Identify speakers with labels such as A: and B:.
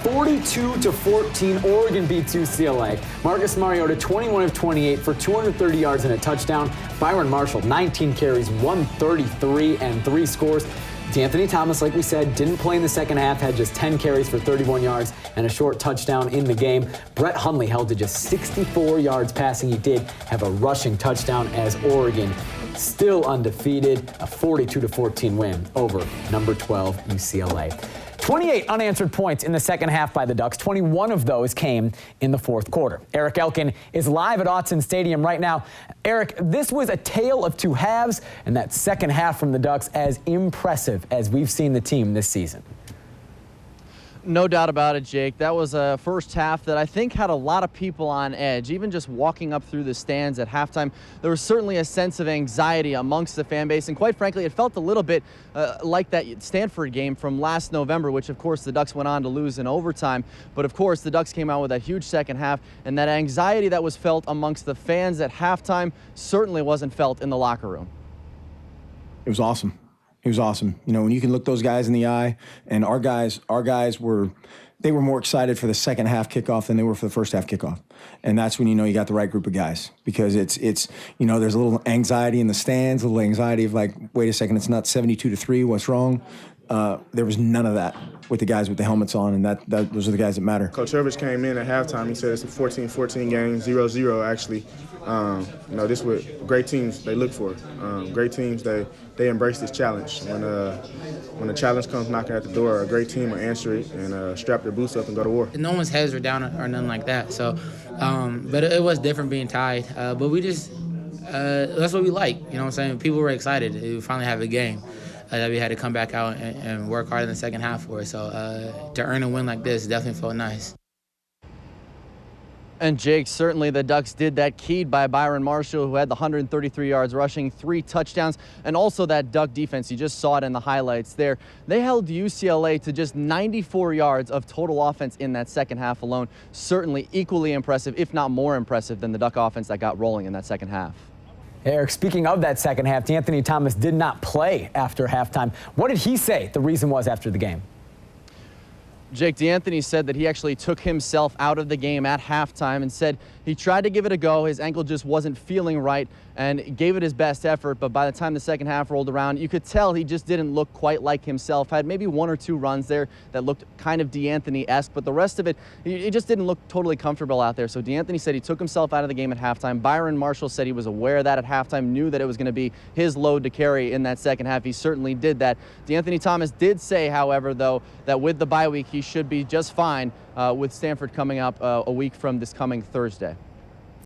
A: 42-14, Oregon beats UCLA. Marcus Mariota, 21 of 28 for 230 yards and a touchdown. Byron Marshall, 19 carries, 133 and 3 scores. D'Anthony Thomas, like we said, didn't play in the second half, had just 10 carries for 31 yards and a short touchdown in the game. Brett Hundley held to just 64 yards passing. He did have a rushing touchdown as Oregon still undefeated, a 42-14 win over number 12 UCLA. 28 unanswered points in the second half by the Ducks. 21 of those came in the fourth quarter. Eric Elkin is live at Autzen Stadium right now. Eric, this was a tale of two halves, and that second half from the Ducks as impressive as we've seen the team this season.
B: No doubt about it, Jake. That was a first half that I think had a lot of people on edge. Even just walking up through the stands at halftime, there was certainly a sense of anxiety amongst the fan base. And quite frankly, it felt a little bit like that Stanford game from last November, which, of course, the Ducks went on to lose in overtime. But, of course, the Ducks came out with that huge second half. And that anxiety that was felt amongst the fans at halftime certainly wasn't felt in the locker room.
C: It was awesome. He was awesome. You know, when you can look those guys in the eye, and our guys were more excited for the second half kickoff than they were for the first half kickoff. And that's when you know you got the right group of guys, because it's you know, there's a little anxiety in the stands, a little anxiety of like, wait a second, it's not 72-3, what's wrong? There was none of that with the guys with the helmets on, and those are the guys that matter.
D: Coach Irvich came in at halftime. He said it's a 14-14 game, 0-0 actually. You know, this is what great teams they look for. Great teams, they embrace this challenge. When a challenge comes knocking at the door, a great team will answer it and strap their boots up and go to war.
E: No one's heads were down or nothing like that. So, but it was different being tied. But we just that's what we like. You know what I'm saying? People were excited. We finally have a game. That we had to come back out and work hard in the second half for it. So to earn a win like this definitely felt nice.
B: And Jake, certainly the Ducks did that, keyed by Byron Marshall, who had the 133 yards rushing, 3 touchdowns, and also that Duck defense. You just saw it in the highlights there. They held UCLA to just 94 yards of total offense in that second half alone. Certainly equally impressive, if not more impressive, than the Duck offense that got rolling in that second half.
A: Eric, speaking of that second half, D'Anthony Thomas did not play after halftime. What did he say the reason was after the game?
B: Jake, D'Anthony said that he actually took himself out of the game at halftime and said he tried to give it a go. His ankle just wasn't feeling right and gave it his best effort. But by the time the second half rolled around, you could tell he just didn't look quite like himself. Had maybe 1 or 2 runs there that looked kind of D'Anthony-esque, but the rest of it, he just didn't look totally comfortable out there. So D'Anthony said he took himself out of the game at halftime. Byron Marshall said he was aware of that at halftime, knew that it was going to be his load to carry in that second half. He certainly did that. D'Anthony Thomas did say, however, though, that with the bye week, he should be just fine with Stanford coming up a week from this coming Thursday.